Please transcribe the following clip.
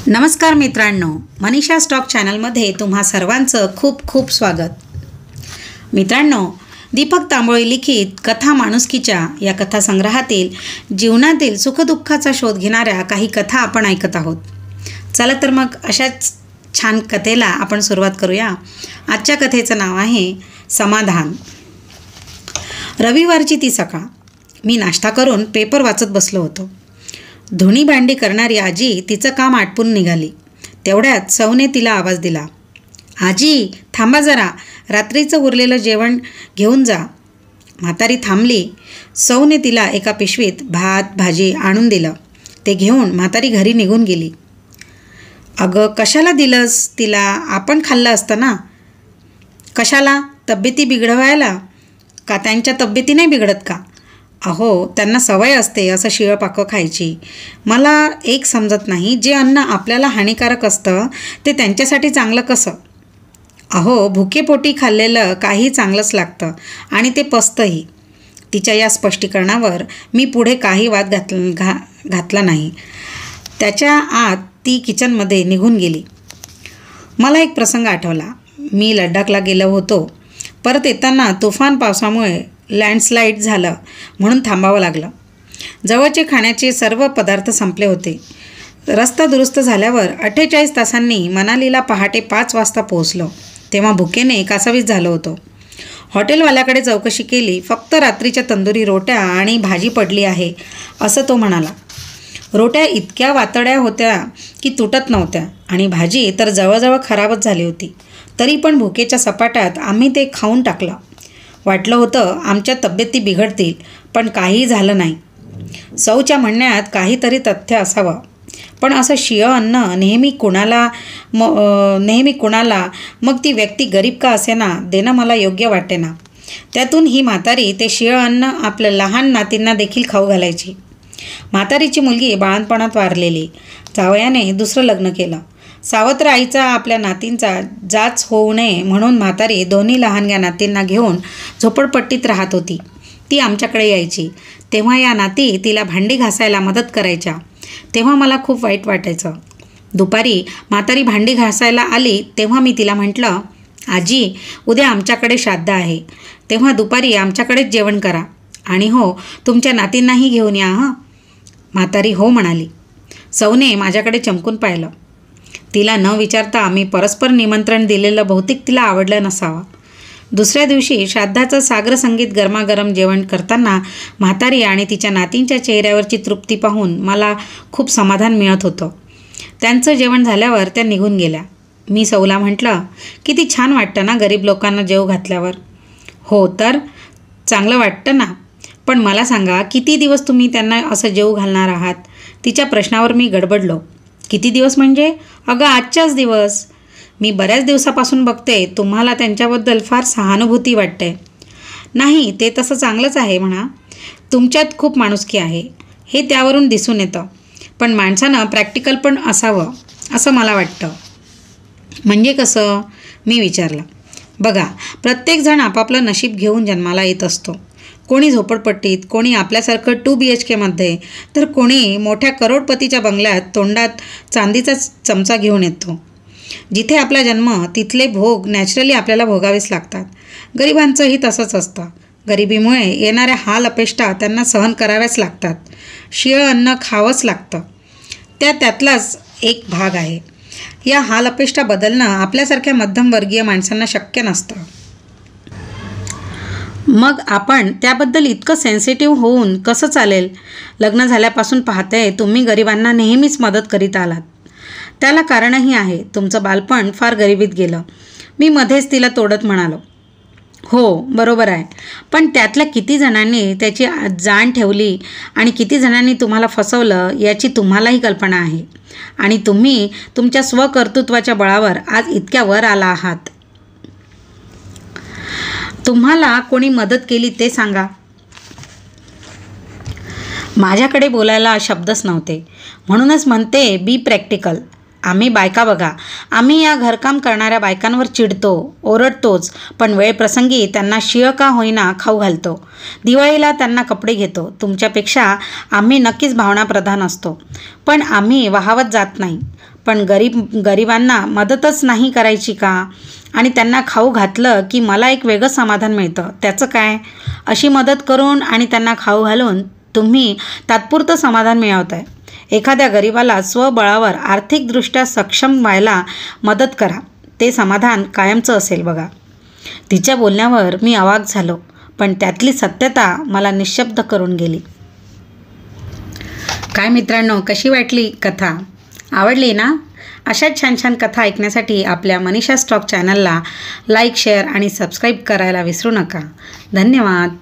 नमस्कार मित्रांनो, मनीषा स्टॉक चॅनलमध्ये तुम्हा सर्वांचं खूप खूप स्वागत. मित्रांनो, दीपक तांबोळी लिखित कथा माणुसकीच्या या कथासंग्रहातील जीवनातील सुखदुःखाचा शोध घेणाऱ्या काही कथा आपण ऐकत आहोत. चला तर मग अशाच छान कथेला आपण सुरुवात करूया. आजच्या कथेचं नाव आहे समाधान. रविवारची ती सकाळ. मी नाश्ता करून पेपर वाचत बसलो होतो. धुणी भांडी करणारी आजी तिचं काम आटपून निघाली. तेवढ्यात सौने तिला आवाज दिला, आजी थांबा जरा, रात्रीचं उरलेलं जेवण घेऊन जा. म्हातारी थांबली. सौने तिला एका पिशवीत भात भाजी आणून दिलं. ते घेऊन म्हातारी घरी निघून गेली. अगं कशाला दिलंस तिला, आपण खाल्लं असतं ना. कशाला, तब्येती बिघडवायला का? त्यांच्या तब्येती नाही बिघडत का? अहो, त्यांना सवय असते असं शिळं पाकं खायची. मला एक समजत नाही, जे अन्न आपल्याला हानिकारक असतं ते त्यांच्यासाठी चांगलं कसं? अहो, भुकेपोटी खाल्लेलं काही चांगलंच लागतं आणि ते पचतंही. तिच्या या स्पष्टीकरणावर मी पुढे काही वाद घातला नाही. त्याच्या आत ती किचनमध्ये निघून गेली. मला एक प्रसंग आठवला. मी लडाखला गेलो होतो. परत येताना तुफान पावसामुळे लँडस्लाईड झालं म्हणून थांबावं लागलं. जवळचे खाण्याचे सर्व पदार्थ संपले होते. रस्ता दुरुस्त झाल्यावर 48 तासांनी मनालीला पहाटे 5 वाजता पोहोचलो. तेव्हा भुकेने कासावीस झालो होतो. हॉटेलवाल्याकडे चौकशी केली. फक्त रात्रीच्या तंदुरी रोट्या आणि भाजी पडली आहे असं तो म्हणाला. रोट्या इतक्या वातड्या होत्या की तुटत नव्हत्या आणि भाजी तर जवळजवळ खराबच झाली होती. तरी पण भुकेच्या सपाट्यात आम्ही ते खाऊन टाकलं. वाटलं होतं आमच्या तब्येती बिघडतील, पण काहीही झालं नाही. सौच्या म्हणण्यात काहीतरी तथ्य असावं. पण असं शिळं अन्न नेहमी कुणाला, मग ती व्यक्ती गरीब का असेना, देणं मला योग्य वाटे ना. त्यातून ही म्हातारी ते शिळं अन्न आपल्या लहान नातींना देखील खाऊ घालायची. म्हातारीची मुलगी बाळंतपणात वारलेली. जावयाने दुसरं लग्न केलं. सावत्र आईचा आपल्या नातींचा जाच होऊ नये म्हणून म्हातारी दोन्ही लहानग्या नातींना घेऊन झोपडपट्टीत राहत होती. ती आमच्याकडे यायची. तेव्हा या नाती तिला भांडी घासायला मदत करायच्या. तेव्हा मला खूप वाईट वाटायचं. दुपारी म्हातारी भांडी घासायला आली तेव्हा मी तिला म्हटलं, आजी उद्या आमच्याकडे श्राद्ध आहे, तेव्हा दुपारी आमच्याकडेच जेवण करा आणि हो, तुमच्या नातींनाही घेऊन या हं. म्हातारी हो म्हणाली. सौने माझ्याकडे चमकून पाहिलं. तिला न विचारता आम्ही परस्पर निमंत्रण दिलेलं बहुतेक तिला आवडलं नसावं. दुसऱ्या दिवशी श्राद्धाचं सागर संगीत गरमागरम जेवण करताना म्हातारी आणि तिच्या नातींच्या चेहऱ्यावरची तृप्ती पाहून मला खूप समाधान मिळत होतं. त्यांचं जेवण झाल्यावर त्या निघून गेल्या. मी सौला म्हटलं, किती छान वाटतं ना गरीब लोकांना जेव घातल्यावर. हो तर चांगलं वाटतं ना, पण मला सांगा किती दिवस तुम्ही त्यांना असं जेव घालणार आहात? तिच्या प्रश्नावर मी गडबडलो. किती दिवस म्हणजे? अगं आजच्याच दिवस. मी बऱ्याच दिवसापासून बघते तुम्हाला त्यांच्याबद्दल फार सहानुभूती वाटते. नाही, ते तसं चांगलंच आहे म्हणा. तुमच्यात खूप माणुसकी आहे हे त्यावरून दिसून येतं. पण माणसानं प्रॅक्टिकल पण असावं असं मला वाटतं. म्हणजे कसं? मी विचारलं. बघा, प्रत्येकजण आपापलं नशीब घेऊन जन्माला येत असतो. कोणी झोपडपट्टीत, कोणी आपल्यासारखं 2 BHK तर कोणी मोठ्या करोडपतीच्या बंगल्यात तोंडात चांदीचा चमचा घेऊन येतो. जिथे आपला जन्म तिथले भोग नॅचरली आपल्याला भोगावेच लागतात. गरिबांचंही तसंच असतं. गरिबीमुळे येणाऱ्या हाल अपेष्टा त्यांना सहन कराव्याच लागतात. शिळं अन्न खावंच लागतं. त्यातलाच एक भाग आहे. या हाल अपेष्टा बदलणं आपल्यासारख्या मध्यमवर्गीय माणसांना शक्य नसतं. मग आपण त्याबद्दल इतकं सेन्सिटिव्ह होऊन कसं चालेल? लग्न झाल्यापासून पाहते तुम्ही गरिबांना नेहमीच मदत करीत आलात. त्याला कारणही आहे. तुमचं बालपण फार गरिबीत गेलं. मी मध्येच तिला तोडत म्हणालो. हो बरोबर आहे, पण त्यातल्या किती जणांनी त्याची जाण ठेवली आणि किती जणांनी तुम्हाला फसवलं याची तुम्हालाही कल्पना आहे. आणि तुम्ही तुमच्या स्वकर्तृत्वाच्या बळावर आज इतक्या वर आला आहात. तुम्हाला कोणी मदत केली ते सांगा. माझ्याकडे बोलायला शब्दच नव्हते. म्हणूनच म्हणते बी प्रॅक्टिकल. आम्ही बायका बघा, आम्ही या घरकाम करणाऱ्या बायकांवर चिडतो, ओरडतोच, पण वेळप्रसंगी त्यांना शिळ का होईना खाऊ घालतो. दिवाळीला त्यांना कपडे घेतो. तुमच्यापेक्षा आम्ही नक्कीच भावनाप्रधान असतो, पण आम्ही वाहावत जात नाही. पण गरिबांना मदतच नाही करायची का? आणि त्यांना खाऊ घातलं की मला एक वेगळं समाधान मिळतं. त्याचं काय? अशी मदत करून आणि त्यांना खाऊ घालून तुम्ही तात्पुरतं समाधान मिळवताय. एखाद्या गरिबाला स्वबळावर आर्थिकदृष्ट्या सक्षम व्हायला मदत करा. ते समाधान कायमचं असेल बघा. तिच्या बोलण्यावर मी अवाक झालो, पण त्यातली सत्यता मला निःशब्द करून गेली. काय मित्रांनो, कशी वाटली कथा? आवडली ना? अशाच छान छान कथा ऐकण्यासाठी आपल्या मनीषा स्टॉक चॅनलला लाईक, शेअर आणि सबस्क्राईब करायला विसरू नका. धन्यवाद.